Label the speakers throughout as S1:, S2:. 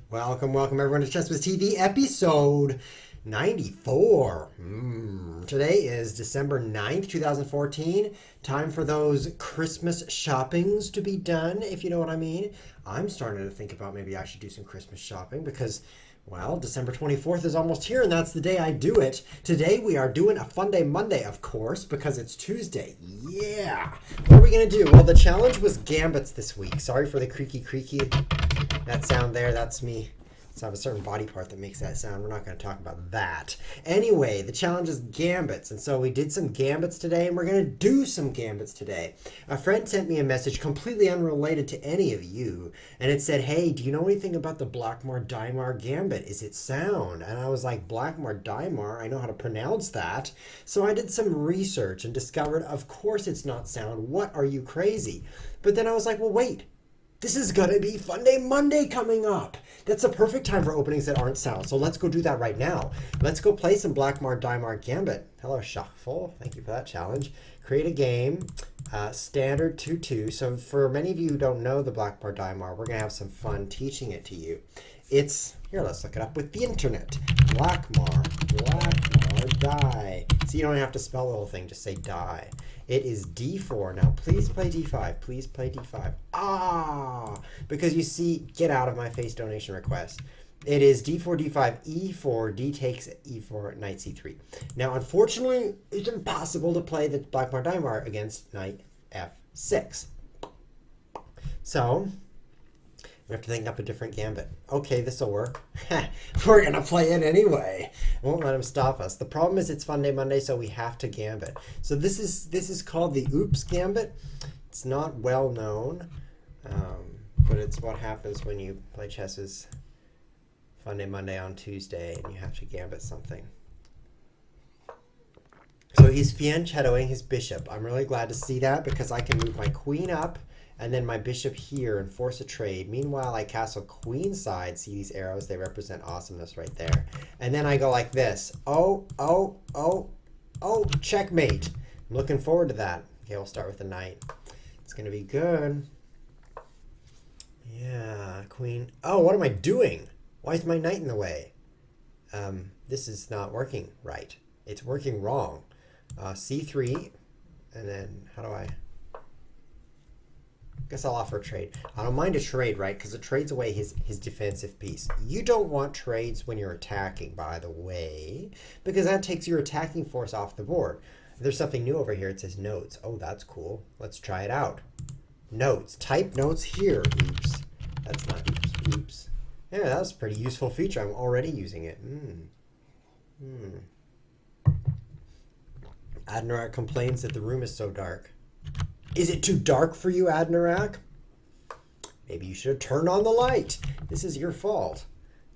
S1: Welcome everyone to Chess with TV episode 94. Today is December 9th, 2014. Time for those Christmas shoppings to be done, if you know what I mean. I'm starting to think about maybe I should do some Christmas shopping because, well, December 24th is almost here and that's the day I do it. Today we are doing a Funday Monday, of course, because it's Tuesday. Yeah! What are we going to do? Well, the challenge was Gambits this week. Sorry for the creaky. That sound there, that's me. So I have a certain body part that makes that sound. We're not going to talk about that. Anyway, the challenge is Gambits. And so we did some Gambits today, and we're going to do some Gambits today. A friend sent me a message completely unrelated to any of you. And it said, hey, do you know anything about the Blackmar-Daimar Gambit? Is it sound? And I was like, Blackmar-Daimar? I know how to pronounce that. So I did some research and discovered, of course it's not sound. What are you crazy? But then I was like, well, wait. This is going to be Funday Monday coming up. That's a perfect time for openings that aren't sound. So let's go do that right now. Let's go play some Blackmar-Daimar Gambit. Hello, Shuffle. Thank you for that challenge. Create a game. Standard 2-2. So for many of you who don't know the Blackmar-Daimar, we're going to have some fun teaching it to you. It's, here, let's look it up with the internet. Blackmar die. So you don't have to spell the whole thing, just say die. It is d4. Now, please play d5. Please play d5. Because you see, get out of my face donation request. It is d4, d5, e4, d takes e4, knight c3. Now, unfortunately, it's impossible to play the Blackmar-Daimar against knight f6. So, we have to think up a different gambit. Okay, this will work. We're going to play it anyway. Won't let him stop us. The problem is it's Funday Monday, so we have to gambit. So this is called the Oops Gambit. It's not well known, but it's what happens when you play chesses Funday Monday on Tuesday and you have to gambit something. So he's fianchettoing his bishop. I'm really glad to see that because I can move my queen up and then my bishop here and force a trade. Meanwhile, I castle queenside. See these arrows? They represent awesomeness right there. And then I go like this. Oh, checkmate. I'm looking forward to that. Okay, we'll start with the knight. It's going to be good. Yeah, queen. Oh, what am I doing? Why is my knight in the way? This is not working right. It's working wrong. C3. And then how do I... guess I'll offer a trade. I don't mind a trade, right? Because it trades away his defensive piece. You don't want trades when you're attacking, by the way, because that takes your attacking force off the board. There's something new over here. It says notes. Oh, that's cool. Let's try it out. Notes. Type notes here. Oops. That's not oops. Oops. Yeah, that was a pretty useful feature. I'm already using it. Admiral complains that the room is so dark. Is it too dark for you, Admirak? Maybe you should have turned on the light. This is your fault.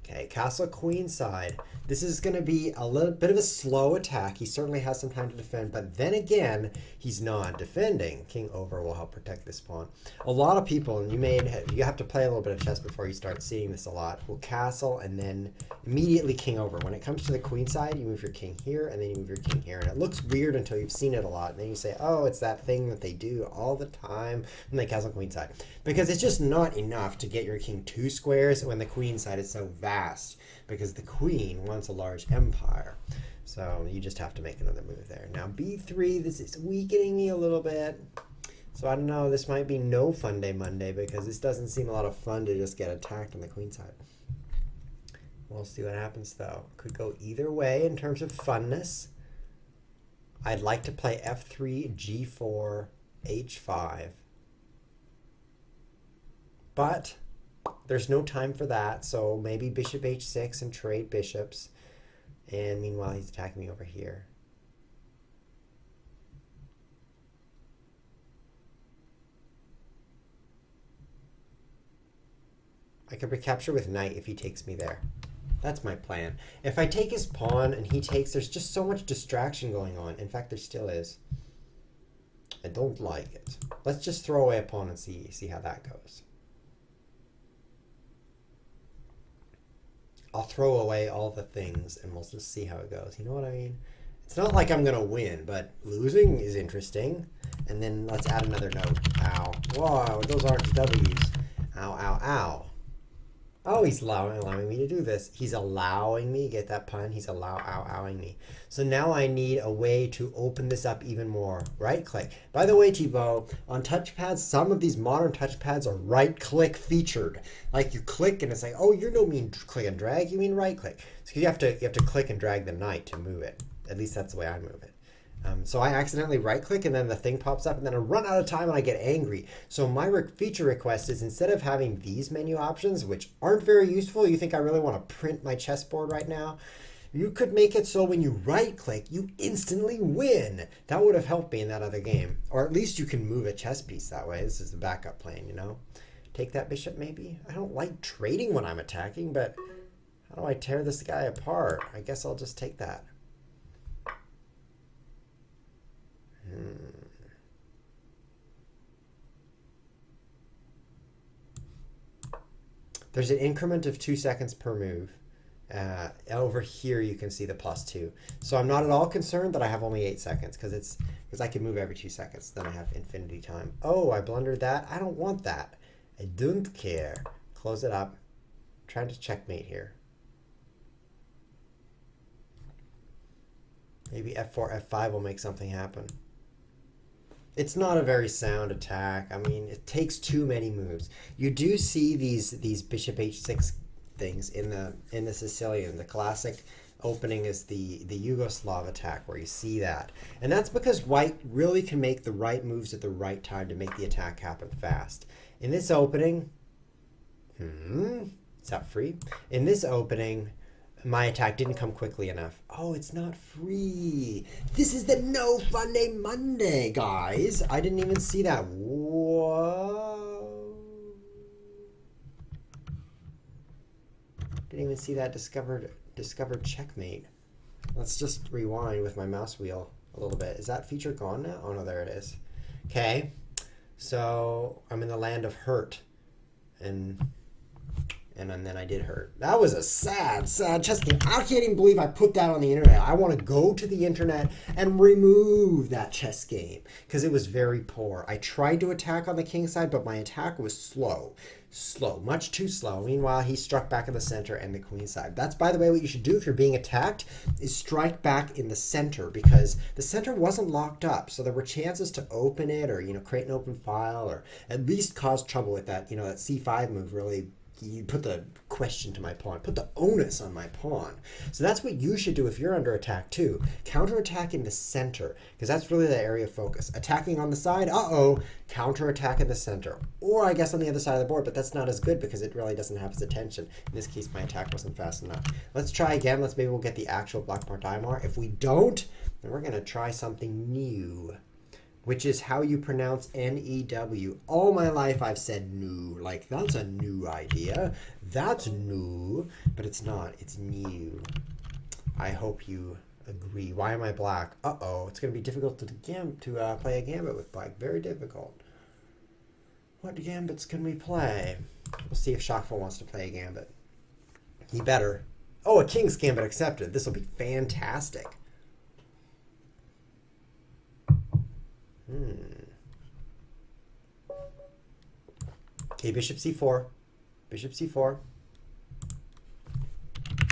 S1: Okay, castle queenside. This is going to be a little bit of a slow attack. He certainly has some time to defend, but then again, he's not defending. King over will help protect this pawn. A lot of people, and you have to play a little bit of chess before you start seeing this a lot, will castle and then immediately king over. When it comes to the queen side, you move your king here, and then you move your king here. And it looks weird until you've seen it a lot. And then you say, oh, it's that thing that they do all the time when they castle queen side. Because it's just not enough to get your king 2 squares when the queen side is so vast. Because the queen wants a large empire. So you just have to make another move there. Now b3, this is weakening me a little bit. So I don't know, this might be no Funday Monday because this doesn't seem a lot of fun to just get attacked on the queen side. We'll see what happens though. Could go either way in terms of funness. I'd like to play f3, g4, h5. But there's no time for that, so maybe bishop h6 and trade bishops. And meanwhile, he's attacking me over here. I could recapture with knight if he takes me there. That's my plan. If I take his pawn and he takes, there's just so much distraction going on. In fact, there still is. I don't like it. Let's just throw away a pawn and see how that goes. I'll throw away all the things and we'll just see how it goes. You know what I mean? It's not like I'm going to win, but losing is interesting. And then let's add another note. Ow. Whoa, those aren't W's. Ow, ow, ow. Oh, he's allowing me to do this. He's allowing me, get that pun? He's allowing me. So now I need a way to open this up even more. Right click. By the way, Thibaut, on touchpads, some of these modern touchpads are right click featured. Like you click and it's like, oh, you don't mean click and drag, you mean right click. So you have to click and drag the knight to move it. At least that's the way I move it. So I accidentally right click and then the thing pops up and then I run out of time and I get angry. So my feature request is instead of having these menu options, which aren't very useful, you think I really want to print my chessboard right now? You could make it so when you right click, you instantly win. That would have helped me in that other game. Or at least you can move a chess piece that way. This is the backup plan, you know? Take that bishop maybe? I don't like trading when I'm attacking, but how do I tear this guy apart? I guess I'll just take that. There's an increment of 2 seconds per move. Over here you can see the +2. So I'm not at all concerned that I have only 8 seconds because I can move every 2 seconds. Then I have infinity time. Oh, I blundered that. I don't want that. I don't care. Close it up. I'm trying to checkmate here. Maybe F4, F5 will make something happen. It's not a very sound attack. I mean, it takes too many moves. You do see these bishop h6 things in the Sicilian. The classic opening is the Yugoslav attack where you see that. And that's because white really can make the right moves at the right time to make the attack happen fast. In this opening, is that free? In this opening, my attack didn't come quickly enough. Oh, it's not free. This is the No Funday Monday, guys. I didn't even see that. Whoa. Didn't even see that discovered checkmate. Let's just rewind with my mouse wheel a little bit. Is that feature gone now? Oh, no, there it is. Okay. So I'm in the land of hurt. And then I did hurt. That was a sad chess game. I can't even believe I put that on the internet. I want to go to the internet and remove that chess game because it was very poor. I tried to attack on the king side, but my attack was slow. Much too slow. Meanwhile, he struck back in the center and the queen side. That's, by the way, what you should do if you're being attacked is strike back in the center because the center wasn't locked up. So there were chances to open it or, create an open file or at least cause trouble with that, that C5 move really. You put the question to my pawn, put the onus on my pawn. So that's what you should do if you're under attack too. Counterattack in the center, because that's really the area of focus. Attacking on the side, counterattack in the center. Or I guess on the other side of the board, but that's not as good because it really doesn't have his attention. In this case, my attack wasn't fast enough. Let's try again. Maybe we'll get the actual black part Daimar. If we don't, then we're going to try something new, which is how you pronounce N-E-W. All my life I've said new, like that's a new idea. That's new, but it's not, it's new. I hope you agree. Why am I black? Uh-oh, it's gonna be difficult to play a gambit with black, very difficult. What gambits can we play? We'll see if Shakful wants to play a gambit. He better. Oh, a king's gambit accepted. This will be fantastic. Okay, bishop c4, bishop c4,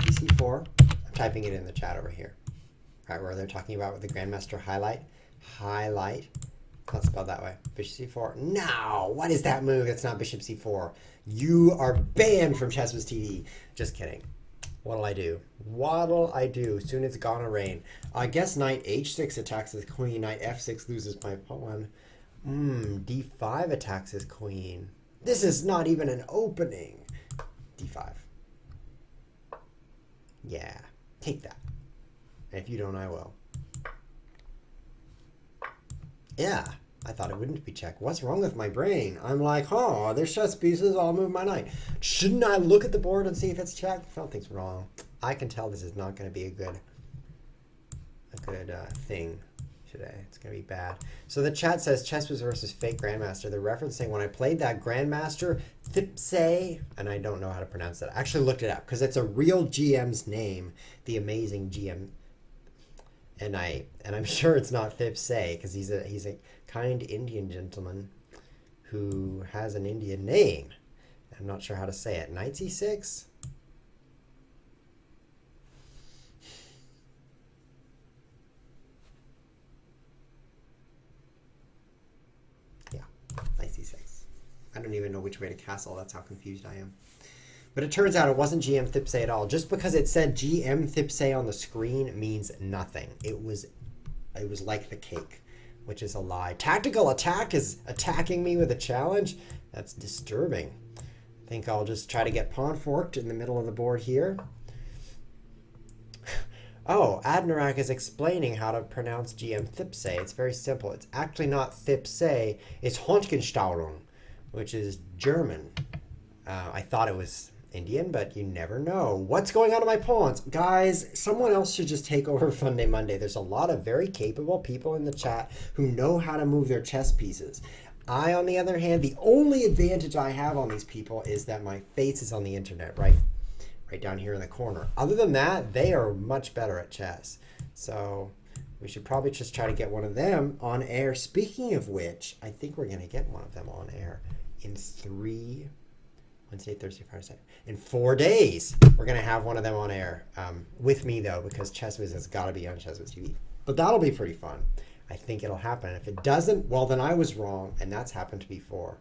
S1: c4. I'm typing it in the chat over here. Right where they're talking about with the Grandmaster highlight. Not spelled that way. Bishop c4. No! What is that move? It's not bishop c4. You are banned from ChessWhiz TV. Just kidding. What'll I do? What'll I do? Soon it's gonna rain. I guess knight h6 attacks his queen. Knight f6 loses my pawn. D5 attacks his queen. This is not even an opening. D5. Yeah, take that. And if you don't, I will. Yeah, I thought it wouldn't be check. What's wrong with my brain? I'm like, oh, there's chess pieces. I'll move my knight. Shouldn't I look at the board and see if it's checked? Something's wrong. I can tell this is not going to be a good thing today. It's going to be bad. So the chat says ChessWhiz versus fake Grandmaster. They're referencing when I played that Grandmaster, Thipse, and I don't know how to pronounce that. I actually looked it up because it's a real GM's name, the amazing GM. And I'm sure it's not Thipse because he's a kind Indian gentleman who has an Indian name. I'm not sure how to say it. Knight c6? Yeah, knight c6. I don't even know which way to castle. That's how confused I am. But it turns out it wasn't GM Thipse at all. Just because it said GM Thipse on the screen means nothing. It was like the cake, which is a lie. Tactical attack is attacking me with a challenge. That's disturbing. I think I'll just try to get pawn forked in the middle of the board here. Oh, Admirak is explaining how to pronounce GM Thipse. It's very simple. It's actually not Thipse. It's Honkenstauung, which is German. I thought it was Indian, but you never know. What's going on to my pawns? Guys, someone else should just take over Funday Monday. There's a lot of very capable people in the chat who know how to move their chess pieces. I, on the other hand, the only advantage I have on these people is that my face is on the internet, right down here in the corner. Other than that, they are much better at chess. So we should probably just try to get one of them on air. Speaking of which, I think we're going to get one of them on air in Wednesday, Thursday, Friday, Saturday. In 4 days, we're going to have one of them on air. With me, though, because ChessWiz has got to be on ChessWiz TV. But that'll be pretty fun. I think it'll happen. If it doesn't, well, then I was wrong, and that's happened before.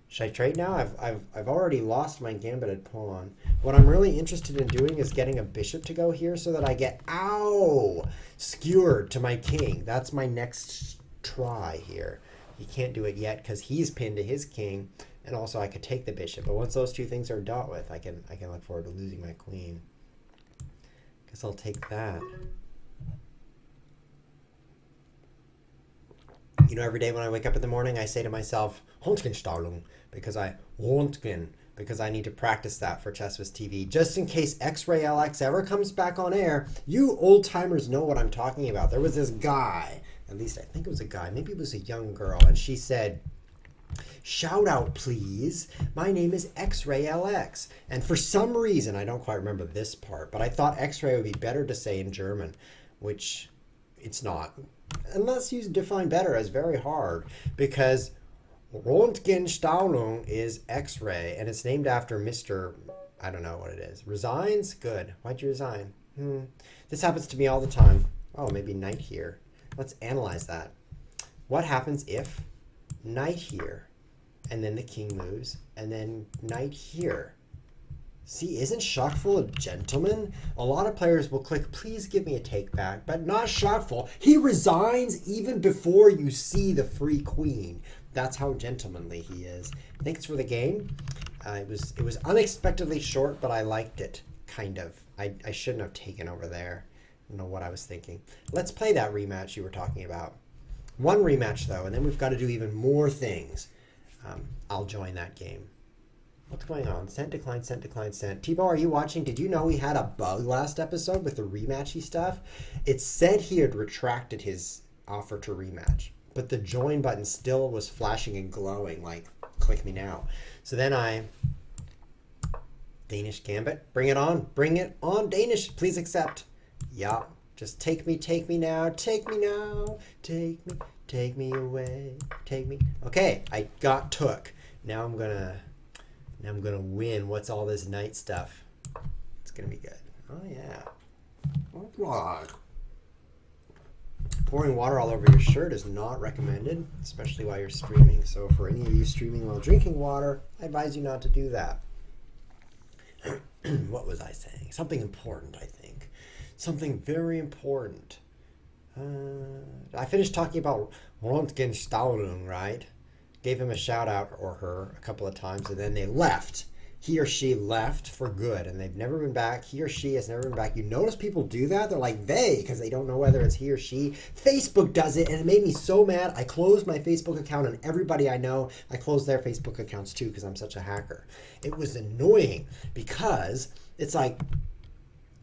S1: Should I trade now? I've already lost my gambited pawn. What I'm really interested in doing is getting a bishop to go here so that I get, skewered to my king. That's my next try here. He can't do it yet because he's pinned to his king. And also I could take the bishop. But once those two things are dealt with, I can look forward to losing my queen. Guess I'll take that. You know, every day when I wake up in the morning, I say to myself, Honkenstauung, because I need to practice that for ChessWiz TV. Just in case X-Ray LX ever comes back on air, you old timers know what I'm talking about. There was this guy, at least I think it was a guy, maybe it was a young girl, and she said, "Shout out, please. My name is X-Ray LX." And for some reason, I don't quite remember this part, but I thought X-Ray would be better to say in German, which it's not. Unless you define better as very hard, because Röntgenstrahlung is X-ray, and it's named after Mr. I don't know what it is. Resigns? Good. Why'd you resign? This happens to me all the time. Oh, maybe knight here. Let's analyze that. What happens if knight here, and then the king moves, and then knight here? See, isn't Shockful a gentleman? A lot of players will click, please give me a take back, but not Shockful. He resigns even before you see the free queen. That's how gentlemanly he is. Thanks for the game. It was unexpectedly short, but I liked it, kind of. I shouldn't have taken over there. I don't know what I was thinking. Let's play that rematch you were talking about. One rematch, though, and then we've got to do even more things. I'll join that game. What's going on? Sent, decline, sent, decline, sent. Tebow, are you watching? Did you know we had a bug last episode with the rematchy stuff? It said he had retracted his offer to rematch, but the join button still was flashing and glowing like, click me now. So then Danish Gambit, bring it on, Danish, please accept. Yeah, just take me now, take me away, take me. Okay, I got took. Now I'm gonna win. What's all this knight stuff? It's gonna be good. Oh yeah. Oh God. Pouring water all over your shirt is not recommended, especially while you're streaming. So for any of you streaming while drinking water, I advise you not to do that. What was I saying? Something important, I think. Something very important. I finished talking about Röntgenstrahlung, right? Gave him a shout out, or her, a couple of times, and then they left. He or she left for good, and they've never been back. He or she has never been back. You notice people do that? They're like they, because they don't know whether it's he or she. Facebook does it, and it made me so mad. I closed my Facebook account, and everybody I know, I closed their Facebook accounts too, because I'm such a hacker. It was annoying, because it's like,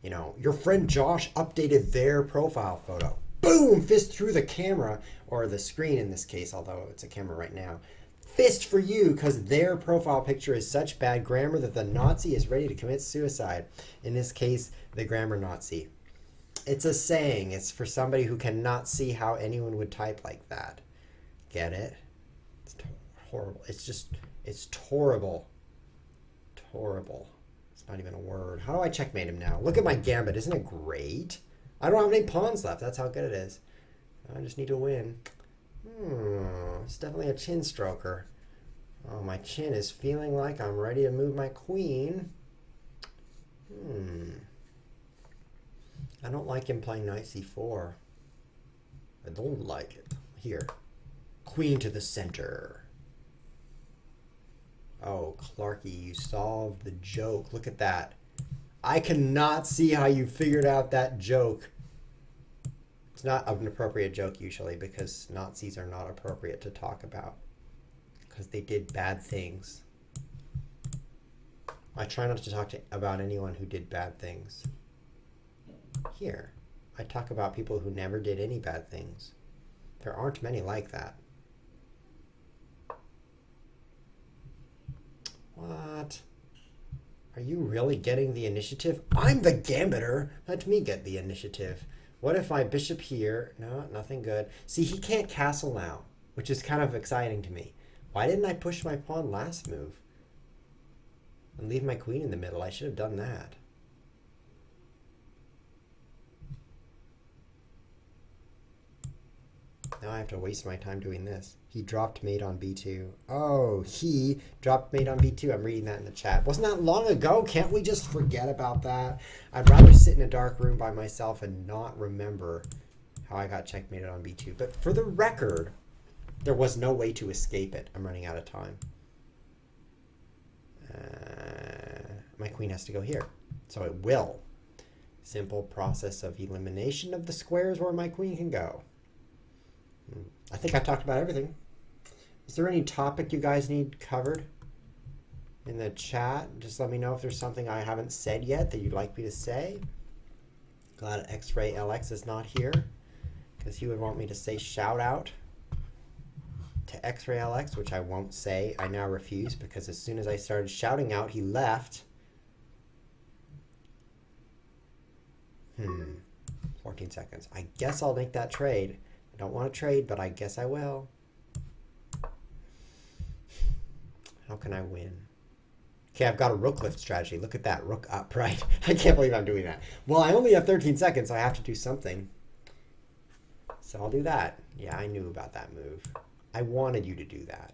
S1: you know, your friend Josh updated their profile photo. Boom! Fist through the camera, or the screen in this case, although it's a camera right now. Fist for you, because their profile picture is such bad grammar that the Nazi is ready to commit suicide. In this case, the grammar Nazi. It's a saying. It's for somebody who cannot see how anyone would type like that. Get it? It's horrible. It's horrible. Horrible. It's not even a word. How do I checkmate him now? Look at my gambit. Isn't it great? I don't have any pawns left. That's how good it is. I just need to win. It's definitely a chin stroker. Oh, my chin is feeling like I'm ready to move my queen. I don't like him playing knight c4. I don't like it. Here. Queen to the center. Oh, Clarky, you solved the joke. Look at that. I cannot see how you figured out that joke. It's not an appropriate joke usually because Nazis are not appropriate to talk about because they did bad things. I try not to talk about anyone who did bad things. Here, I talk about people who never did any bad things. There aren't many like that. What? Are you really getting the initiative? I'm the gambiter. Let me get the initiative. What if I bishop here? No, nothing good. See, he can't castle now, which is kind of exciting to me. Why didn't I push my pawn last move? And leave my queen in the middle. I should have done that. Now I have to waste my time doing this. He dropped mate on b2. Oh, he dropped mate on b2. I'm reading that in the chat. Wasn't that long ago? Can't we just forget about that? I'd rather sit in a dark room by myself and not remember how I got checkmated on b2. But for the record, there was no way to escape it. I'm running out of time. My queen has to go here. So it will. Simple process of elimination of the squares where my queen can go. I think I talked about everything. Is there any topic you guys need covered in the chat? Just let me know if there's something I haven't said yet that you'd like me to say. Glad X-Ray LX is not here because he would want me to say shout out to X-Ray LX, which I won't say. I now refuse because as soon as I started shouting out, he left. 14 seconds. I guess I'll make that trade. I don't want to trade, but I guess I will. How can I win? Okay, I've got a rook lift strategy. Look at that, rook up, right? I can't believe I'm doing that. Well, I only have 13 seconds, so I have to do something. So I'll do that. Yeah, I knew about that move. I wanted you to do that.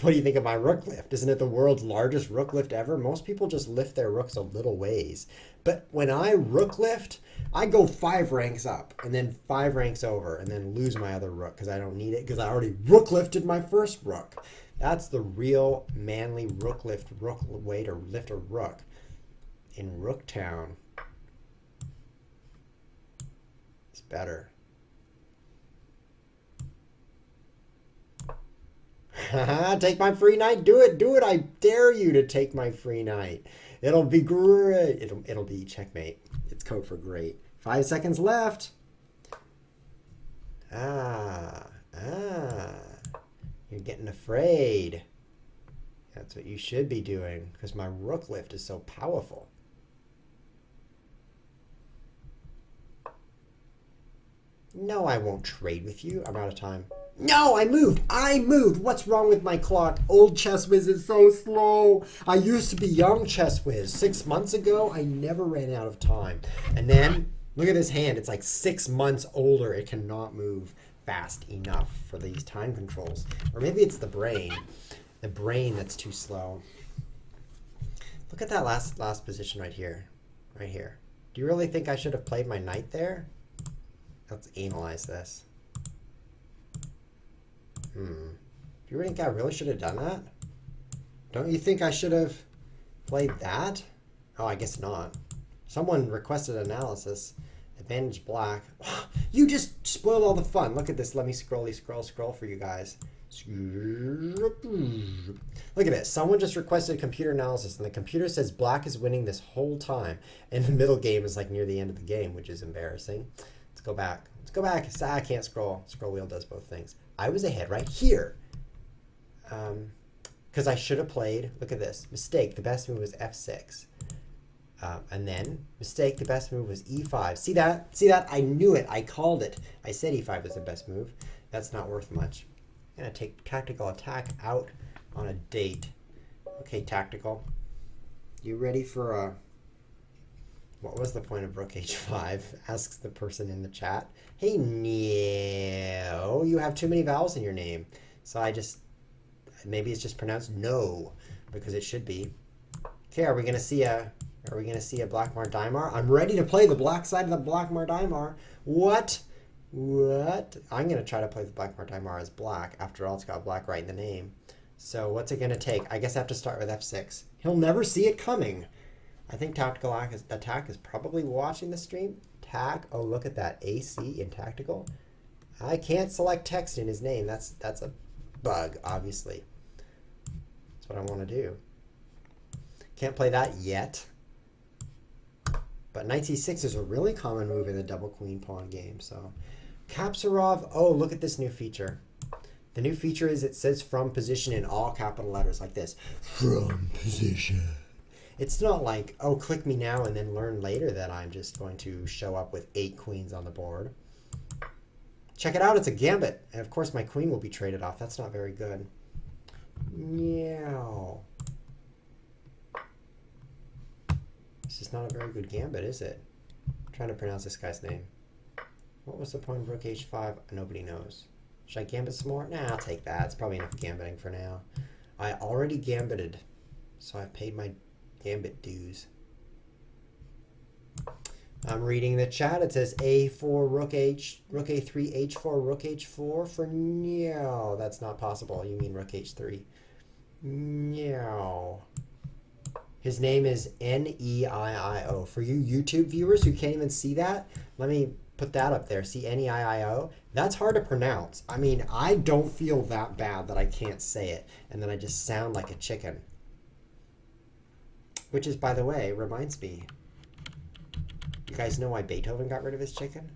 S1: What do you think of my rook lift? Isn't it the world's largest rook lift ever? Most people just lift their rooks a little ways. But when I rook lift, I go 5 ranks up and then 5 ranks over and then lose my other rook because I don't need it because I already rook lifted my first rook. That's the real manly rook way to lift a rook in Rooktown. It's better. Take my free knight. Do it. Do it. I dare you to take my free knight. It'll be great. It'll be checkmate. It's code for great. 5 seconds left. You're getting afraid. That's what you should be doing because my rook lift is so powerful. No, I won't trade with you. I'm out of time. No, I moved. I moved. What's wrong with my clock? Old Chess Whiz is so slow. I used to be young Chess Whiz. 6 months ago, I never ran out of time. And then, look at this hand. It's like 6 months older. It cannot move fast enough for these time controls. Or maybe it's the brain. The brain that's too slow. Look at that last position right here. Right here. Do you really think I should have played my knight there? Let's analyze this. Do you really think I really should have done that? Don't you think I should have played that? Oh, I guess not. Someone requested analysis. Advantage black. You just spoiled all the fun. Look at this. Let me scroll for you guys. Look at this. Someone just requested computer analysis, and the computer says black is winning this whole time. And the middle game is like near the end of the game, which is embarrassing. Let's go back. Let's go back. I can't scroll. Scroll wheel does both things. I was ahead right here. Because I should have played, look at this. Mistake, the best move was f6. And then, mistake, the best move was e5. See that? See that? I knew it. I called it. I said e5 was the best move. That's not worth much. I'm going to take tactical attack out on a date. Okay, tactical. You ready for a... What was the point of rook h5? Asks the person in the chat. Hey, no. You have too many vowels in your name. So I just... Maybe it's just pronounced no, because it should be. Okay, are we going to see a Blackmar Daimar? I'm ready to play the black side of the Blackmar Daimar. What? What? I'm going to try to play the Blackmar Daimar as black. After all, it's got black right in the name. So what's it going to take? I guess I have to start with f6. He'll never see it coming. I think Tactical Attack is probably watching the stream. Oh, look at that. AC in Tactical. I can't select text in his name. That's a bug, obviously. That's what I want to do. Can't play that yet. But knight c6 is a really common move in the double queen pawn game. So Kapsarov, oh, look at this new feature. The new feature is it says from position in all capital letters like this. From position. It's not like, oh, click me now and then learn later that I'm just going to show up with 8 queens on the board. Check it out, it's a gambit. And of course my queen will be traded off. That's not very good. Meow. This is not a very good gambit, is it? I'm trying to pronounce this guy's name. What was the point of rook h5? Nobody knows. Should I gambit some more? Nah, I'll take that. It's probably enough gambiting for now. I already gambited, so I've paid my gambit dues. I'm reading the chat. It says a4, rook a3, h4, rook h4 for no. That's not possible. You mean rook h3. No. His name is Neio. For you YouTube viewers who can't even see that, let me put that up there. See Neio? That's hard to pronounce. I mean, I don't feel that bad that I can't say it, and then I just sound like a chicken. Which is, by the way, reminds me, you guys know why Beethoven got rid of his chicken?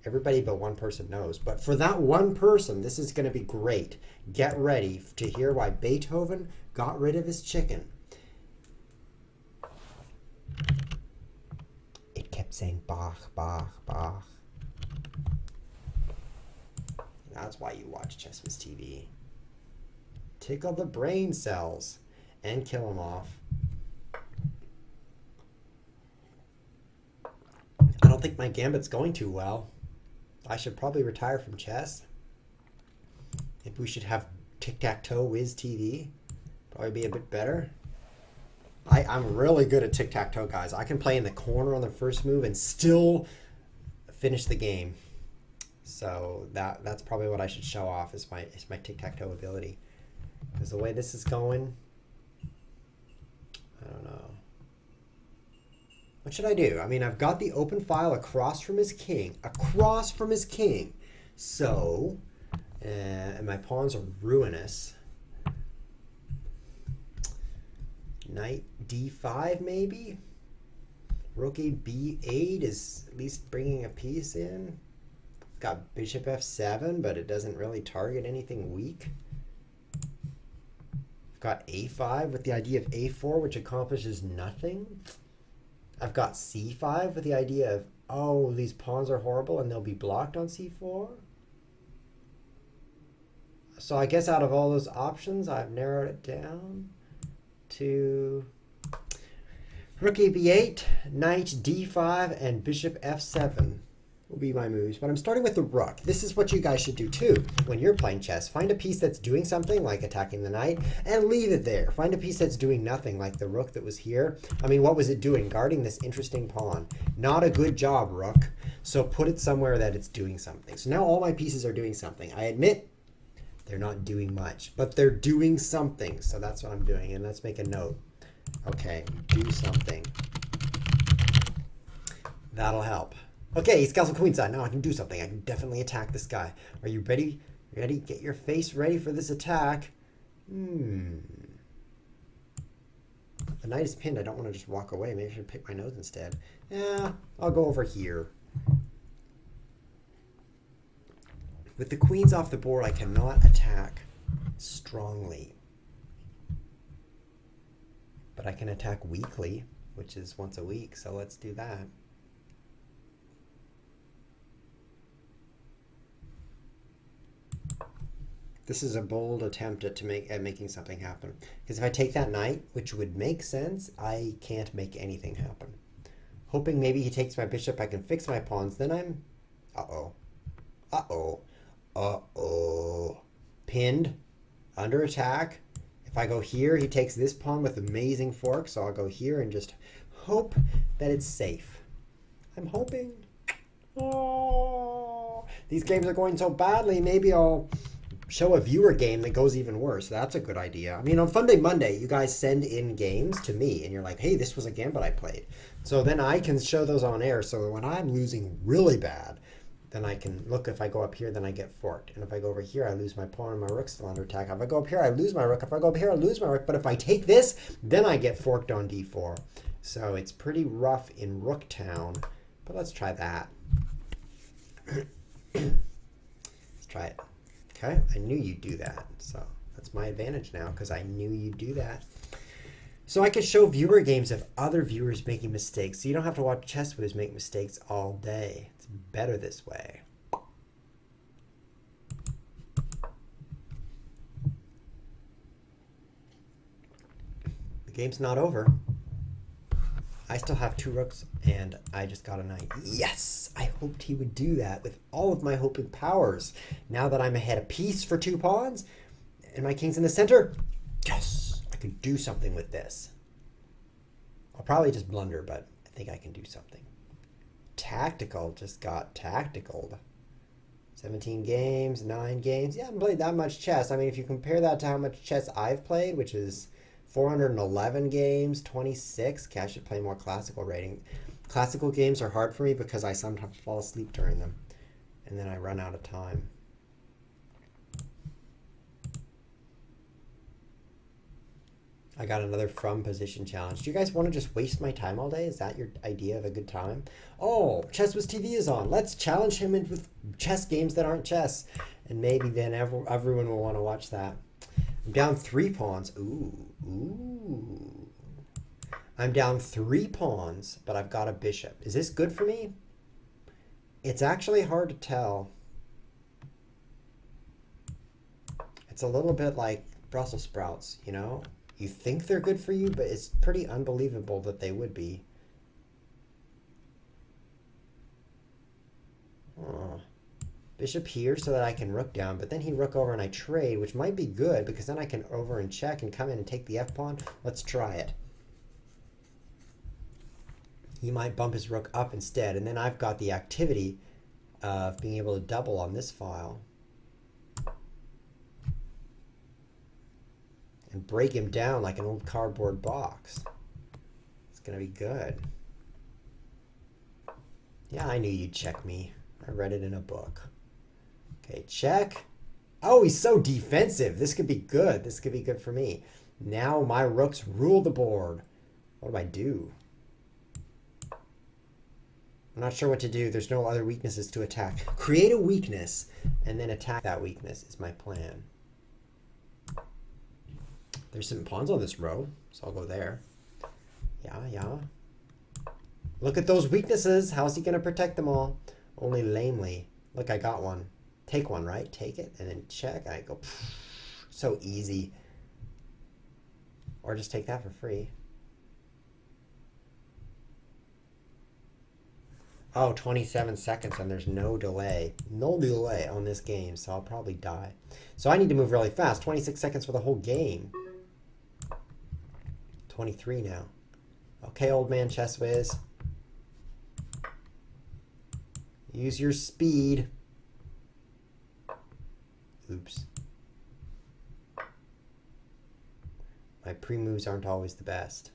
S1: Everybody but one person knows. But for that one person, this is going to be great. Get ready to hear why Beethoven got rid of his chicken. It kept saying Bach, Bach, Bach. That's why you watch Chesswiz TV. Tickle the brain cells and kill them off. I don't think my gambit's going too well. I should probably retire from chess. Maybe we should have tic-tac-toe Wiz TV. Probably be a bit better. I'm really good at tic-tac-toe, guys. I can play in the corner on the first move and still finish the game. So that's probably what I should show off is my tic-tac-toe ability. Because the way this is going, I don't know. What should I do? I mean, I've got the open file across from his king. Across from his king. So, and my pawns are ruinous. Knight d5 maybe? Rook a b8 is at least bringing a piece in. Got bishop f7, but it doesn't really target anything weak. I've got a5 with the idea of a4, which accomplishes nothing. I've got c5 with the idea of, oh, these pawns are horrible and they'll be blocked on c4. So I guess out of all those options, I've narrowed it down to rook a b8, knight d5, and bishop f7 will be my moves. But I'm starting with the rook. This is what you guys should do too when you're playing chess. Find a piece that's doing something, like attacking the knight, and leave it there. Find a piece that's doing nothing, like the rook that was here. I mean, what was it doing? Guarding this interesting pawn. Not a good job, rook. So put it somewhere that it's doing something. So now all my pieces are doing something. I admit they're not doing much, but they're doing something. So that's what I'm doing. And let's make a note. Okay, do something. That'll help. Okay, he's castle queenside. Now I can do something. I can definitely attack this guy. Are you ready? Ready? Get your face ready for this attack. The knight is pinned. I don't want to just walk away. Maybe I should pick my nose instead. Yeah, I'll go over here. With the queens off the board, I cannot attack strongly. But I can attack weakly, which is once a week. So let's do that. This is a bold attempt at making something happen. Because if I take that knight, which would make sense, I can't make anything happen. Hoping maybe he takes my bishop, I can fix my pawns. Then I'm... Uh-oh. Uh-oh. Uh-oh. Pinned. Under attack. If I go here, he takes this pawn with amazing fork. So I'll go here and just hope that it's safe. I'm hoping. Oh, these games are going so badly. Maybe I'll show a viewer game that goes even worse. That's a good idea. I mean, on Funday Monday, you guys send in games to me, and you're like, hey, this was a Gambit I played. So then I can show those on air. So when I'm losing really bad, then I can look. If I go up here, then I get forked. And if I go over here, I lose my pawn and my rook's still under attack. If I go up here, I lose my rook. If I go up here, I lose my rook. But if I take this, then I get forked on d4. So it's pretty rough in Rooktown. But let's try that. Let's try it. Okay, I knew you'd do that. So that's my advantage now because I knew you'd do that. So I could show viewer games of other viewers making mistakes. So you don't have to watch chess whiz make mistakes all day. It's better this way. The game's not over. I still have 2 rooks, and I just got a knight. Yes! I hoped he would do that with all of my hoping powers. Now that I'm ahead a piece for 2 pawns, and my king's in the center, yes! I could do something with this. I'll probably just blunder, but I think I can do something. Tactical just got tacticaled. 17 games, 9 games. Yeah, I haven't played that much chess. I mean, if you compare that to how much chess I've played, which is 411 games, 26. Okay, I should play more classical rating. Classical games are hard for me because I sometimes fall asleep during them. And then I run out of time. I got another from position challenge. Do you guys want to just waste my time all day? Is that your idea of a good time? Oh, Chess with TV is on. Let's challenge him with chess games that aren't chess. And maybe then everyone will want to watch that. I'm down 3 pawns. Ooh. I'm down 3 pawns, but I've got a bishop. Is this good for me? It's actually hard to tell. It's a little bit like Brussels sprouts, you know? You think they're good for you, but it's pretty unbelievable that they would be. Oh. Bishop here so that I can rook down, but then he rook over and I trade, which might be good because then I can over and check and come in and take the f-pawn. Let's try it. He might bump his rook up instead, and then I've got the activity of being able to double on this file. And break him down like an old cardboard box. It's going to be good. Yeah, I knew you'd check me. I read it in a book. Okay, check. Oh, he's so defensive. This could be good. This could be good for me. Now my rooks rule the board. What do I do? I'm not sure what to do. There's no other weaknesses to attack. Create a weakness and then attack that weakness is my plan. There's some pawns on this row, so I'll go there. Yeah. Look at those weaknesses. How's he going to protect them all? Only lamely. Look, I got one. Take one, right? Take it, and then check. I go, so easy. Or just take that for free. Oh, 27 seconds, and there's no delay. No delay on this game, so I'll probably die. So I need to move really fast. 26 seconds for the whole game. 23 now. Okay, old man Chess Whiz. Use your speed. Oops. My pre-moves aren't always the best.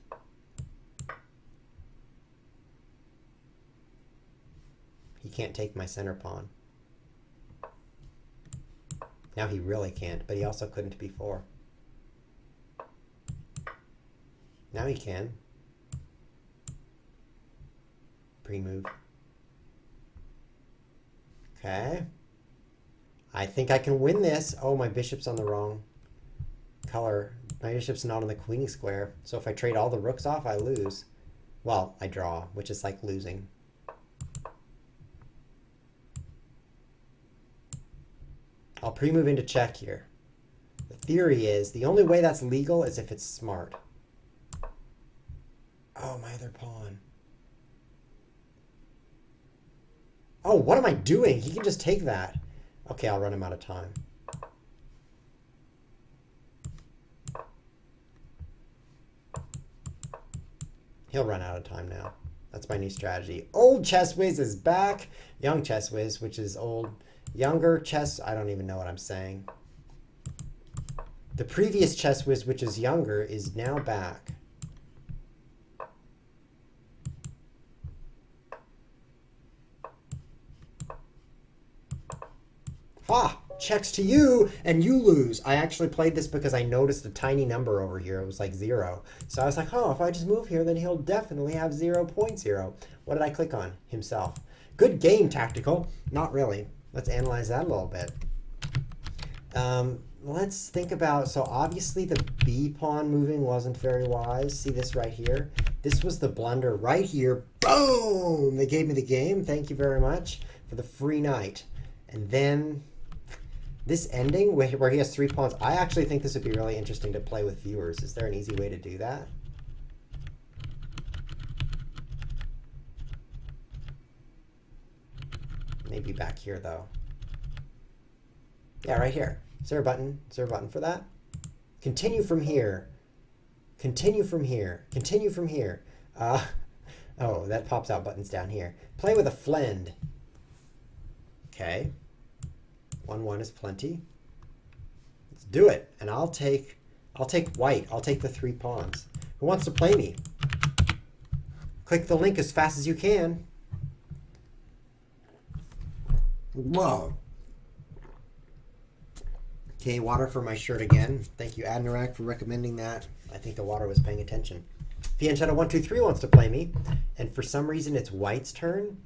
S1: He can't take my center pawn. Now he really can't, but he also couldn't before. Now he can. Pre-move. Okay. I think I can win this. Oh, my bishop's on the wrong color. My bishop's not on the queen square. So if I trade all the rooks off, I lose. Well, I draw, which is like losing. I'll pre-move into check here. The theory is the only way that's legal is if it's smart. Oh, my other pawn. Oh, what am I doing? He can just take that. Okay, I'll run him out of time. He'll run out of time now. That's my new strategy. Old Chess Whiz is back. Young Chess Whiz, which is old. Younger Chess, I don't even know what I'm saying. The previous Chess Whiz, which is younger, is now back. Ha! Checks to you, and you lose. I actually played this because I noticed a tiny number over here. It was like 0. So I was like, oh, if I just move here, then he'll definitely have 0.0. What did I click on? Himself. Good game, Tactical. Not really. Let's analyze that a little bit. Let's think about, so obviously the B pawn moving wasn't very wise. See this right here? This was the blunder right here. Boom! They gave me the game. Thank you very much for the free knight. And then this ending where he has 3 pawns, I actually think this would be really interesting to play with viewers. Is there an easy way to do that? Maybe back here, though. Yeah, right here. Is there a button? Is there a button for that? Continue from here. Continue from here. Continue from here. Oh, that pops out buttons down here. Play with a flend. Okay. 1-1 is plenty. Let's do it. And I'll take white. I'll take the 3 pawns. Who wants to play me? Click the link as fast as you can. Whoa. Okay, water for my shirt again. Thank you, Admirak, for recommending that. I think the water was paying attention. Fianchetto123 wants to play me, and for some reason it's white's turn.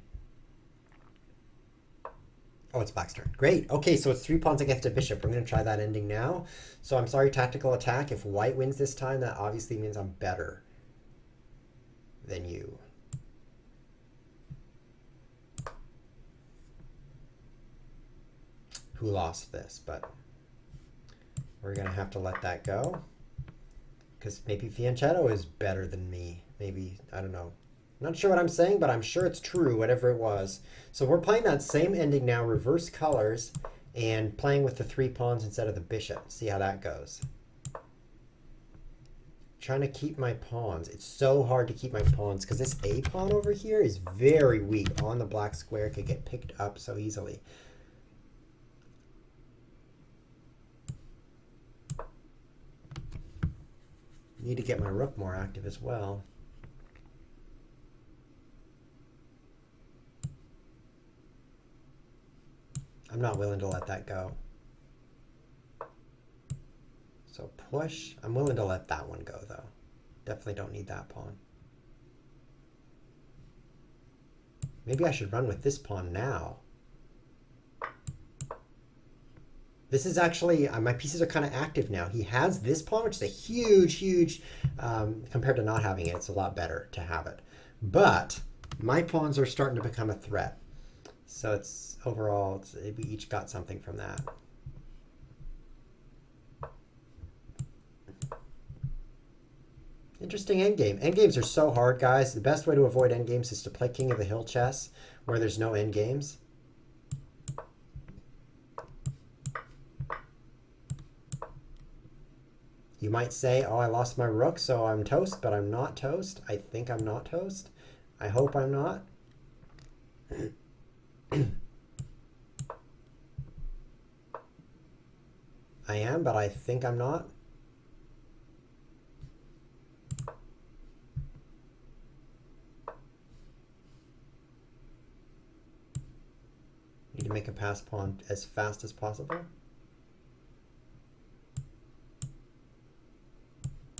S1: Oh, it's black's turn. Great. Okay, so it's 3 pawns against a bishop. We're going to try that ending now. So I'm sorry, Tactical Attack. If white wins this time, that obviously means I'm better than you. Who lost this, but we're going to have to let that go. Because maybe Fianchetto is better than me. Maybe, I don't know. Not sure what I'm saying, but I'm sure it's true, whatever it was. So we're playing that same ending now, reverse colors, and playing with the 3 pawns instead of the bishop. See how that goes. Trying to keep my pawns. It's so hard to keep my pawns because this A pawn over here is very weak on the black square. It could get picked up so easily. Need to get my rook more active as well. I'm not willing to let that go. So push. I'm willing to let that one go, though. Definitely don't need that pawn. Maybe I should run with this pawn now. This is actually, my pieces are kind of active now. He has this pawn, which is a huge, compared to not having it, it's a lot better to have it. But my pawns are starting to become a threat. So it's overall, we each got something from that. Interesting endgame. Endgames are so hard, guys. The best way to avoid endgames is to play King of the Hill chess, where there's no endgames. You might say, oh, I lost my rook, so I'm toast, but I'm not toast. I think I'm not toast. I hope I'm not. I am, but I think I'm not. Need to make a pass pawn as fast as possible.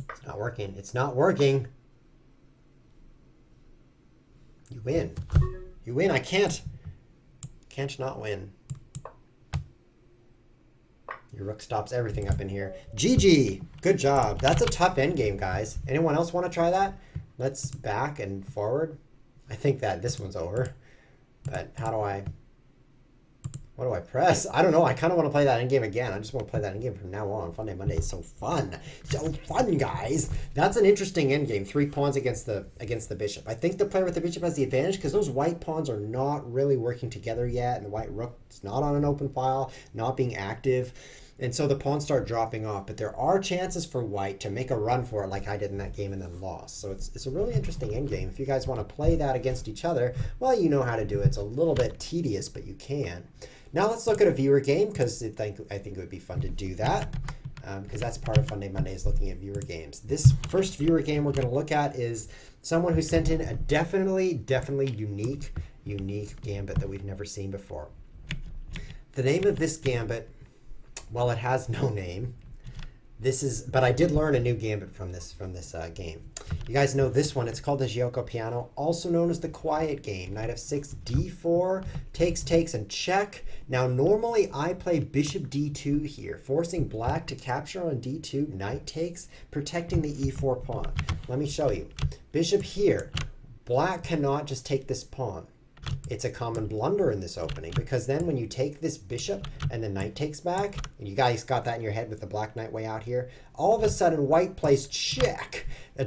S1: It's not working. It's not working. You win. You win. I can't not win. Your rook stops everything up in here. GG. Good job. That's a tough endgame, guys. Anyone else want to try that? Let's back and forward. I think that this one's over. But how do I... What do I press? I don't know. I kind of want to play that endgame again. I just want to play that endgame from now on. Funday Monday is so fun. So fun, guys. That's an interesting endgame. 3 pawns against the bishop. I think the player with the bishop has the advantage because those white pawns are not really working together yet, and the white rook is not on an open file, not being active. And so the pawns start dropping off, but there are chances for white to make a run for it like I did in that game and then lost. So it's a really interesting endgame. If you guys want to play that against each other, well, you know how to do it. It's a little bit tedious, but you can. Now let's look at a viewer game because I think it would be fun to do that because that's part of Funday Monday is looking at viewer games. This first viewer game we're going to look at is someone who sent in a definitely unique gambit that we've never seen before. The name of this gambit, well, it has no name. But I did learn a new gambit from this game. You guys know this one. It's called the Gioco Piano, also known as the quiet game. Knight f6, d4, takes, and check. Now, normally I play bishop d2 here, forcing black to capture on d2, knight takes, protecting the e4 pawn. Let me show you. Bishop here. Black cannot just take this pawn. It's a common blunder in this opening because then when you take this bishop and the knight takes back, and you guys got that in your head with the black knight way out here, all of a sudden white plays check,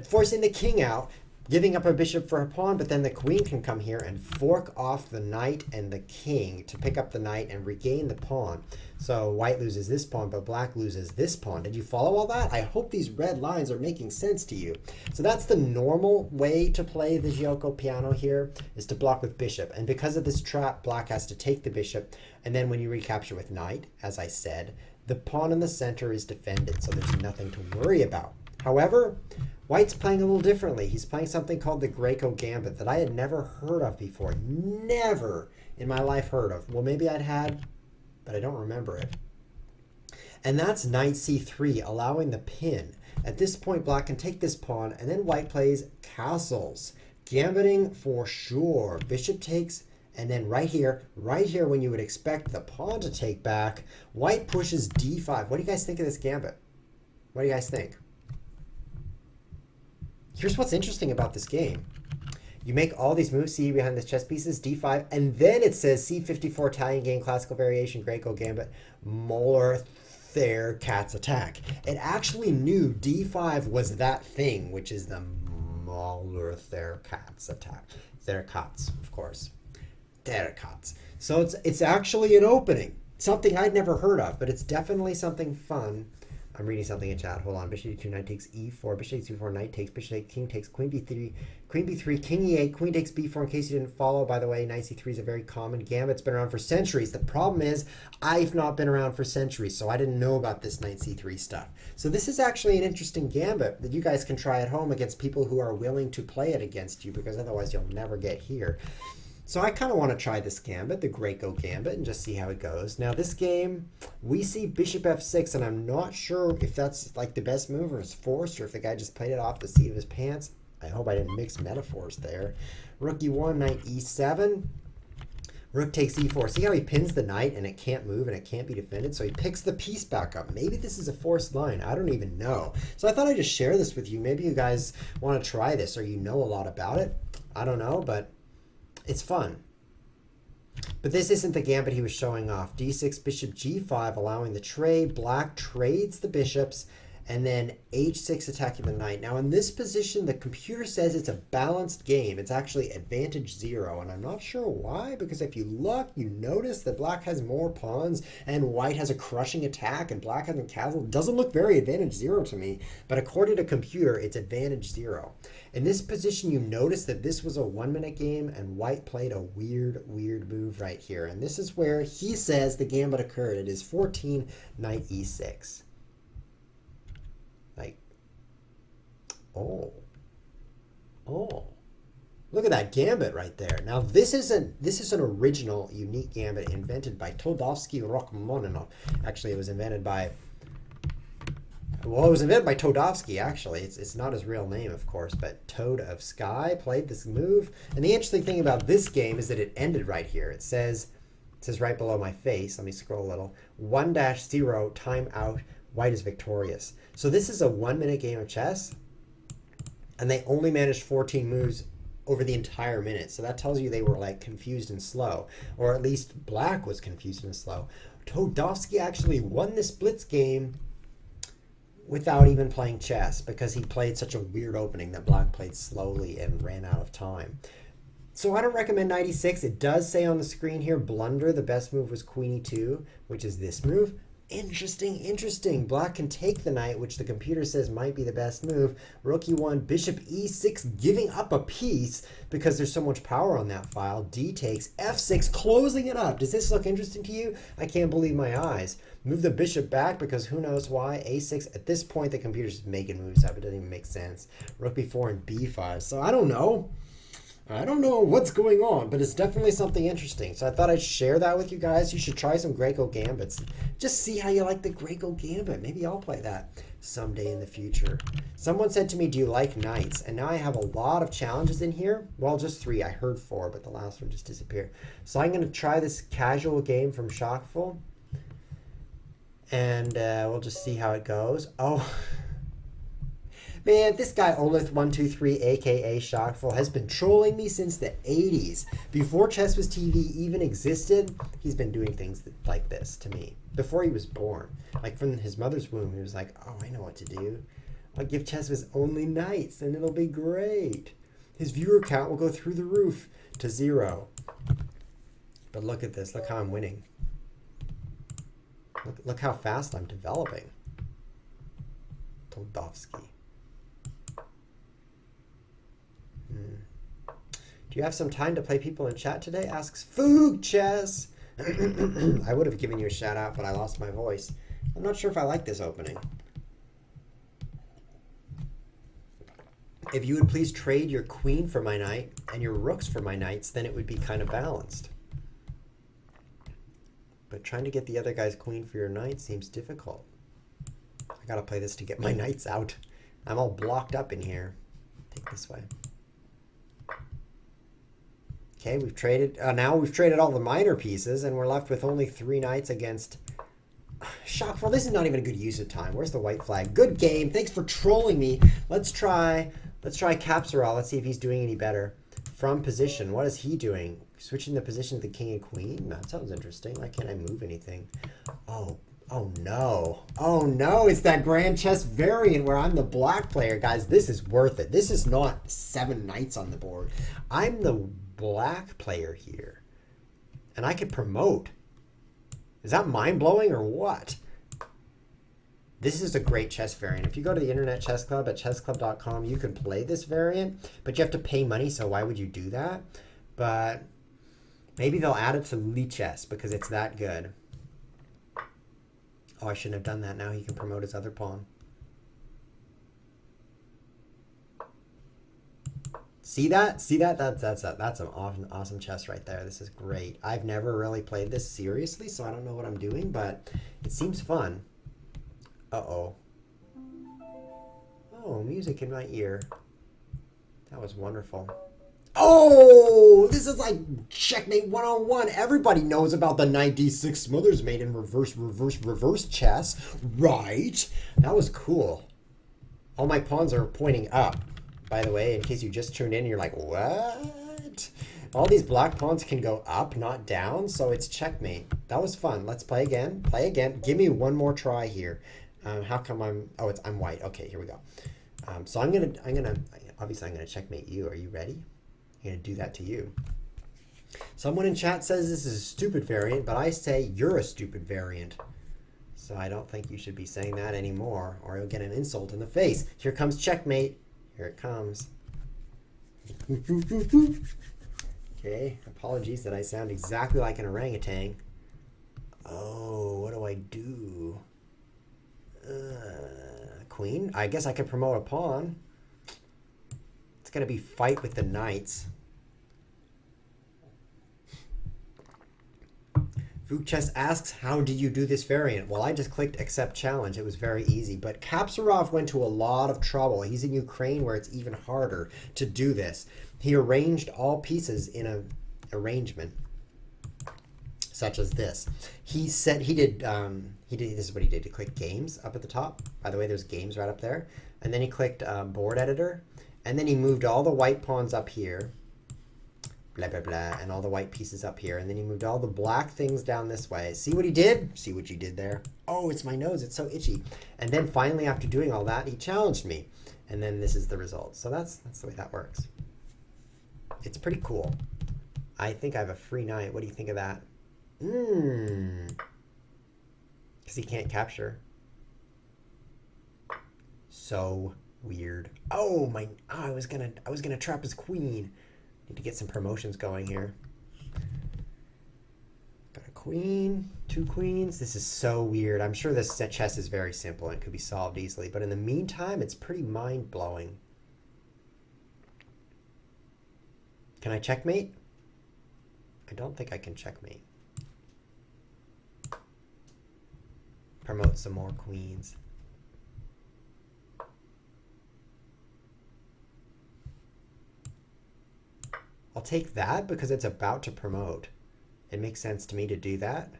S1: forcing the king out, giving up a bishop for a pawn, but then the queen can come here and fork off the knight and the king to pick up the knight and regain the pawn. So white loses this pawn, but black loses this pawn. Did you follow all that? I hope these red lines are making sense to you. So that's the normal way to play the Gioco Piano here, is to block with bishop. And because of this trap, black has to take the bishop. And then when you recapture with knight, as I said, the pawn in the center is defended, so there's nothing to worry about. However, white's playing a little differently. He's playing something called the Greco Gambit that I had never heard of before. Never in my life heard of. Well, maybe I'd had, but I don't remember it. And that's knight c3, allowing the pin. At this point, black can take this pawn, and then white plays castles. Gambiting for sure. Bishop takes, and then right here, when you would expect the pawn to take back, white pushes d5. What do you guys think of this gambit? What do you guys think? Here's what's interesting about this game. You make all these moves, see behind the chess pieces, d5, and then it says c54 Italian game, classical variation, Greco Gambit, Molar Thayer Katz attack. It actually knew d5 was that thing, which is the Molar Thayer Katz attack. Thayer Katz, of course. Thayer Katz. So it's actually an opening. Something I'd never heard of, but it's definitely something fun. I'm reading something in chat. Hold on. Bishop d2, knight takes e4. Bishop takes e4, knight takes. Bishop takes, king takes, queen b3, king e8, queen takes b4. In case you didn't follow, by the way, knight c3 is a very common gambit. It's been around for centuries. The problem is I've not been around for centuries, so I didn't know about this knight c3 stuff. So this is actually an interesting gambit that you guys can try at home against people who are willing to play it against you, because otherwise you'll never get here. So I kind of want to try this gambit, the Greco Gambit, and just see how it goes. Now this game, we see bishop f6, and I'm not sure if that's like the best move or it's forced, or if the guy just played it off the seat of his pants. I hope I didn't mix metaphors there. Rook e1, knight e7. Rook takes e4. See how he pins the knight and it can't move and it can't be defended? So he picks the piece back up. Maybe this is a forced line. I don't even know. So I thought I'd just share this with you. Maybe you guys want to try this or you know a lot about it. I don't know, but it's fun. But this isn't the gambit he was showing off. d6, bishop g5, allowing the trade. Black trades the bishops, and then h6 attacking the knight. Now in this position, the computer says it's a balanced game. It's actually advantage 0, and I'm not sure why, because if you look, you notice that black has more pawns, and white has a crushing attack, and black has a castle. It doesn't look very advantage 0 to me, but according to computer, it's advantage 0. In this position, you notice that this was a 1-minute game, and white played a weird move right here. And this is where he says the gambit occurred. It is 14, knight e6. Like, oh, look at that gambit right there. Now this is an original, unique gambit invented by Todovsky Rachmaninoff. Actually, it was invented by Todovsky, actually. It's not his real name, of course, but Toad of Sky played this move. And the interesting thing about this game is that it ended right here. It says right below my face, let me scroll a little, 1-0, time out, white is victorious. So this is a 1-minute game of chess, and they only managed 14 moves over the entire minute. So that tells you they were like confused and slow, or at least black was confused and slow. Todovsky actually won this blitz game without even playing chess because he played such a weird opening that black played slowly and ran out of time. So I don't recommend knight e6. It does say on the screen here, blunder, the best move was queen e2, which is this move. Interesting, interesting. Black can take the knight, which the computer says might be the best move. Rook e1, bishop e6, giving up a piece because there's so much power on that file. D takes, f6, closing it up. Does this look interesting to you? I can't believe my eyes. Move the bishop back because who knows why. a6, at this point the computer's just making moves up. It doesn't even make sense. Rook b4 and b5. So I don't know. I don't know what's going on, but it's definitely something interesting. So I thought I'd share that with you guys. You should try some Greco Gambits. Just see how you like the Greco Gambit. Maybe I'll play that someday in the future. Someone said to me, do you like knights? And now I have a lot of challenges in here. Well, just 3. I heard 4, but the last one just disappeared. So I'm going to try this casual game from Shockful. And we'll just see how it goes. Oh, man, this guy Olith123, aka Shockful, has been trolling me since the 80s. Before Chess Was TV even existed, he's been doing things like this to me. Before he was born. Like from his mother's womb, he was like, oh, I know what to do. I'll give Chess Was only knights and it'll be great. His viewer count will go through the roof to 0. But look at this. Look how I'm winning. Look how fast I'm developing. Toldovsky. Do you have some time to play people in chat today? Asks Foog Chess. I would have given you a shout out, but I lost my voice. I'm not sure if I like this opening. If you would please trade your queen for my knight and your rooks for my knights, then it would be kind of balanced. But trying to get the other guy's queen for your knight seems difficult. I gotta play this to get my knights out. I'm all blocked up in here. Take this way. Okay, we've traded, now we've traded all the minor pieces and we're left with only 3 knights against Shockful. This is not even a good use of time. Where's the white flag? Good game. Thanks for trolling me. Let's try Capsaral. Let's see if he's doing any better. From position, what is he doing? Switching the position of the king and queen? That sounds interesting. Why can't I move anything? Oh no. Oh no, it's that Grand Chess variant where I'm the black player. Guys, this is worth it. This is not 7 knights on the board. I'm the black player here. And I could promote. Is that mind-blowing or what? This is a great chess variant. If you go to the Internet Chess Club at chessclub.com, you can play this variant, but you have to pay money, so why would you do that? But maybe they'll add it to Lichess because it's that good. Oh, I shouldn't have done that. Now he can promote his other pawn. See that? See that? That's some awesome chess right there. This is great. I've never really played this seriously, so I don't know what I'm doing, but it seems fun. Uh-oh. Oh, music in my ear. That was wonderful. Oh, this is like checkmate 101. Everybody knows about the knight d6 Smothers made in reverse chess, right? That was cool. All my pawns are pointing up. By the way, in case you just tuned in, you're like, what? All these black pawns can go up, not down, so it's checkmate. That was fun. Let's play again. Play again. Give me one more try here. How come I'm white. Okay, here we go. So obviously I'm gonna checkmate you. Are you ready? I'm gonna do that to you. Someone in chat says this is a stupid variant, but I say you're a stupid variant. So I don't think you should be saying that anymore, or you'll get an insult in the face. Here comes checkmate. Here it comes. Okay, apologies that I sound exactly like an orangutan. Oh, what do I do? Queen? I guess I could promote a pawn. It's going to be fight with the knights. Vukchess asks, how do you do this variant? Well, I just clicked accept challenge. It was very easy. But Kapsarov went to a lot of trouble. He's in Ukraine where it's even harder to do this. He arranged all pieces in a arrangement such as this. He said he did this is what he did. He clicked games up at the top. By the way, there's games right up there. And then he clicked board editor. And then he moved all the white pawns up here. Blah, blah, blah. And all the white pieces up here. And then he moved all the black things down this way. See what he did? See what you did there? Oh, it's my nose. It's so itchy. And then finally, after doing all that, he challenged me. And then this is the result. So that's the way that works. It's pretty cool. I think I have a free knight. What do you think of that? Because he can't capture. So weird. Oh my! Oh, I was gonna trap his queen. Need to get some promotions going here. Got a queen, 2 queens. This is so weird. I'm sure this chess is very simple and could be solved easily. But in the meantime, it's pretty mind blowing. Can I checkmate? I don't think I can checkmate. Promote some more queens. I'll take that because it's about to promote. It makes sense to me to do that.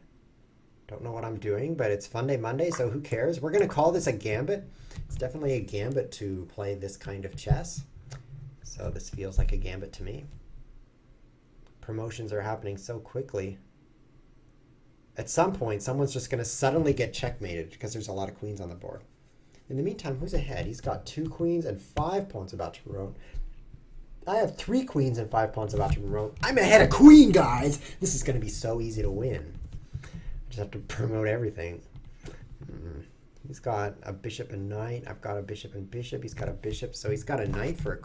S1: Don't know what I'm doing, but it's Funday Monday, so who cares? We're going to call this a gambit. It's definitely a gambit to play this kind of chess. So this feels like a gambit to me. Promotions are happening so quickly. At some point, someone's just going to suddenly get checkmated because there's a lot of queens on the board. In the meantime, who's ahead? He's got 2 queens and 5 pawns about to promote. I have 3 queens and 5 pawns about to promote. I'm ahead of queen, guys! This is going to be so easy to win. I just have to promote everything. He's got a bishop and knight. I've got a bishop and bishop. He's got a bishop, so he's got a knight for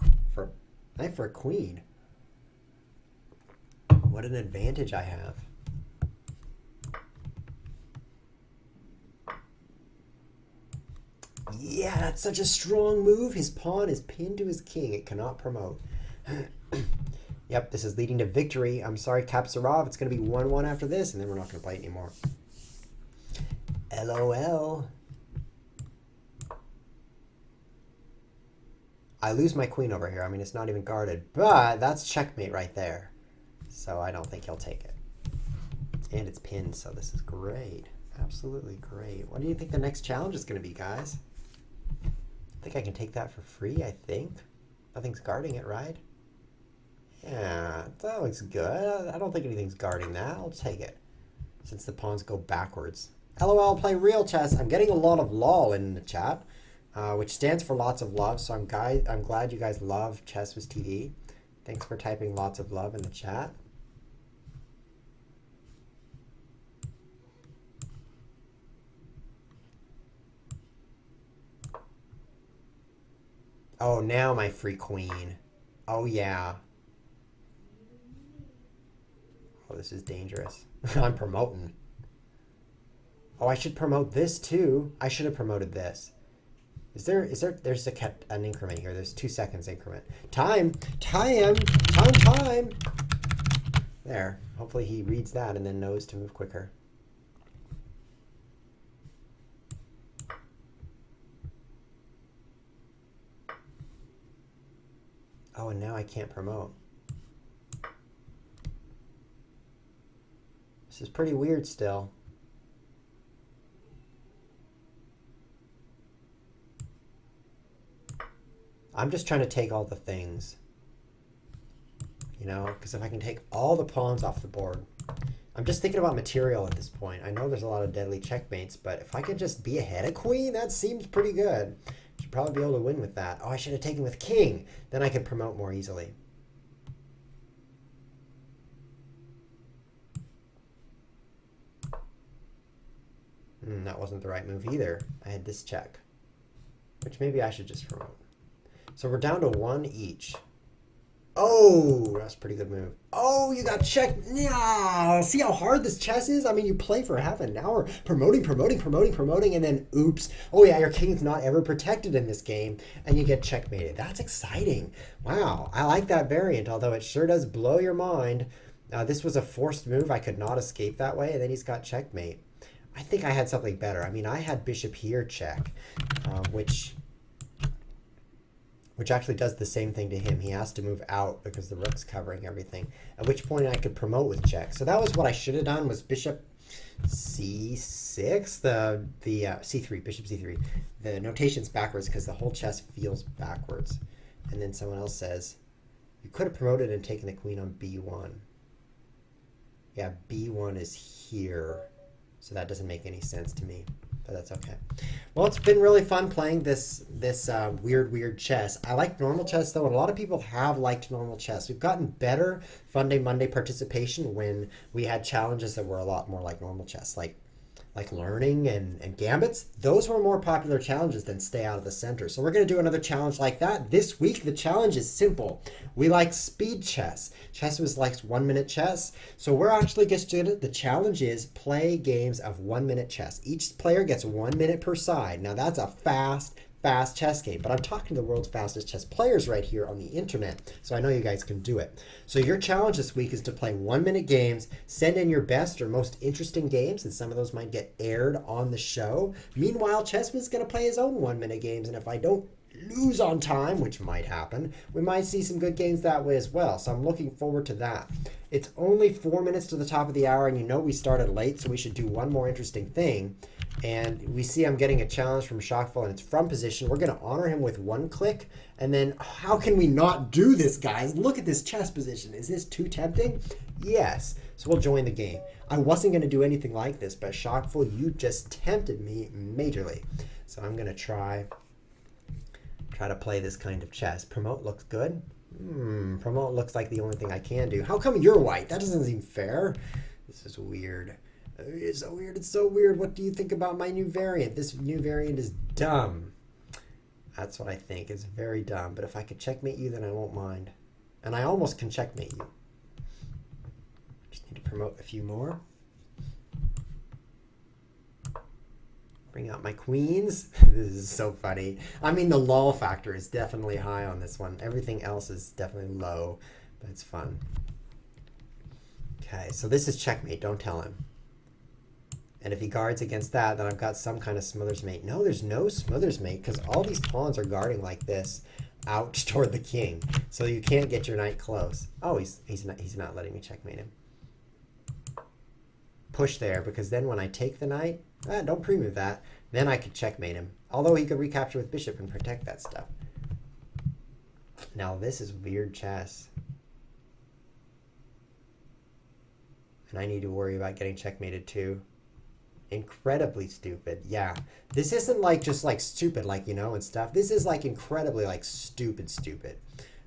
S1: a queen. What an advantage I have. Yeah, that's such a strong move. His pawn is pinned to his king. It cannot promote. Yep, this is leading to victory. I'm sorry, Kapsarov. It's going to be 1-1 after this, and then we're not going to play anymore. LOL. I lose my queen over here. I mean, it's not even guarded, but that's checkmate right there. So I don't think he'll take it. And it's pinned, so this is great. Absolutely great. What do you think the next challenge is going to be, guys? I think I can take that for free, I think. Nothing's guarding it, right? Yeah, that looks good. I don't think anything's guarding that. I'll take it. Since the pawns go backwards. LOL, play real chess. I'm getting a lot of lol in the chat, which stands for lots of love. So I'm glad you guys love Chess with TV. Thanks for typing lots of love in the chat. Oh, now my free queen. Oh, yeah. Oh, this is dangerous. I'm promoting. Oh, I should promote this too. I should have promoted this. There's an increment here. There's 2 seconds increment. Time. There. Hopefully he reads that and then knows to move quicker. Oh, and now I can't promote. This is pretty weird still. I'm just trying to take all the things. You know, because if I can take all the pawns off the board. I'm just thinking about material at this point. I know there's a lot of deadly checkmates, but if I could just be ahead of queen, that seems pretty good. Should probably be able to win with that. Oh, I should have taken with king. Then I could promote more easily. That wasn't the right move either. I had this check, which maybe I should just promote. So we're down to 1 each. Oh, that's a pretty good move. Oh, you got checked. Yeah. See how hard this chess is? I mean, you play for half an hour promoting, and then oops. Oh yeah, your king's not ever protected in this game, and you get checkmated. That's exciting. Wow, I like that variant, although it sure does blow your mind. This was a forced move. I could not escape that way, and then he's got checkmate. I think I had something better. I mean, I had bishop here check, which actually does the same thing to him. He has to move out because the rook's covering everything, at which point I could promote with check. So that was what I should have done, was bishop c6, the c3, bishop c3. The notation's backwards because the whole chess feels backwards. And then someone else says, you could have promoted and taken the queen on b1. Yeah, b1 is here. So that doesn't make any sense to me, but that's okay. Well, it's been really fun playing this weird chess. I like normal chess though, and a lot of people have liked normal chess. We've gotten better Funday Monday participation when we had challenges that were a lot more like normal chess, like learning and gambits. Those were more popular challenges than stay out of the center. So we're going to do another challenge like that this week. The challenge is simple. We like speed chess. Chess was like 1 minute chess. So we're actually just doing it. The challenge is play games of 1 minute chess. Each player gets 1 minute per side. Now that's a fast chess game, but I'm talking to the world's fastest chess players right here on the internet, so I know you guys can do it. So your challenge this week is to play 1 minute games, send in your best or most interesting games, and some of those might get aired on the show. Meanwhile, Chessman's going to play his own 1 minute games, and if I don't lose on time, which might happen, we might see some good games that way as well, so I'm looking forward to that. It's only 4 minutes to the top of the hour, and you know we started late, so we should do one more interesting thing. And we see I'm getting a challenge from Shockful, and it's from position. We're going to honor him with one click. And then how can we not do this, guys? Look at this chess position. Is this too tempting? Yes. So we'll join the game. I wasn't going to do anything like this, but Shockful, you just tempted me majorly. So I'm going to try to play this kind of chess. Promote looks good. Promote looks like the only thing I can do. How come you're white? That doesn't seem fair. This is weird. It's so weird. It's so weird. What do you think about my new variant? This new variant is dumb. That's what I think. It's very dumb. But if I could checkmate you, then I won't mind. And I almost can checkmate you. Just need to promote a few more. Bring out my queens. This is so funny. I mean, the lull factor is definitely high on this one. Everything else is definitely low, but it's fun. Okay, so this is checkmate. Don't tell him. And if he guards against that, then I've got some kind of smothers mate. No, there's no smothers mate because all these pawns are guarding like this out toward the king. So you can't get your knight close. Oh, he's not letting me checkmate him. Push there, because then when I take the knight, don't pre-move that, then I could checkmate him. Although he could recapture with bishop and protect that stuff. Now this is weird chess. And I need to worry about getting checkmated too. Incredibly stupid. Yeah, this isn't like just like stupid, like, you know, and stuff. This is like incredibly like stupid.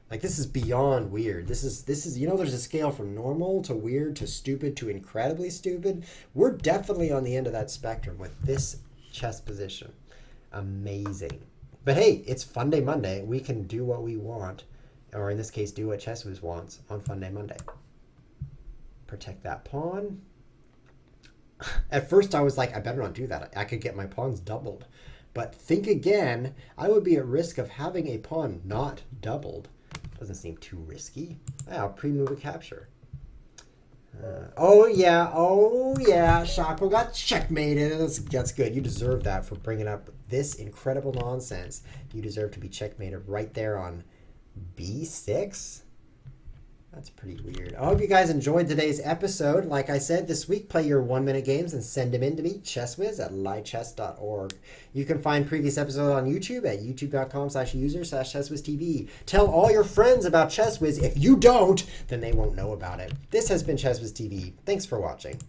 S1: Like this is beyond weird. This is you know, there's a scale from normal to weird to stupid to incredibly stupid. We're definitely on the end of that spectrum with this chess position. Amazing. But hey, it's Funday Monday. We can do what we want, or in this case, do what Chesswiz wants on Funday Monday. Protect that pawn. At first I was like, I better not do that. I could get my pawns doubled. But think again, I would be at risk of having a pawn not doubled. Doesn't seem too risky. I'll pre-move a capture. Oh yeah, Shako got checkmated. That's good. You deserve that for bringing up this incredible nonsense. You deserve to be checkmated right there on b6. That's pretty weird. I hope you guys enjoyed today's episode. Like I said, this week, play your 1 minute games and send them in to me, chesswiz@lichess.org. You can find previous episodes on YouTube at youtube.com/user/chesswiztv. Tell all your friends about Chesswiz. If you don't, then they won't know about it. This has been Chesswiz TV. Thanks for watching.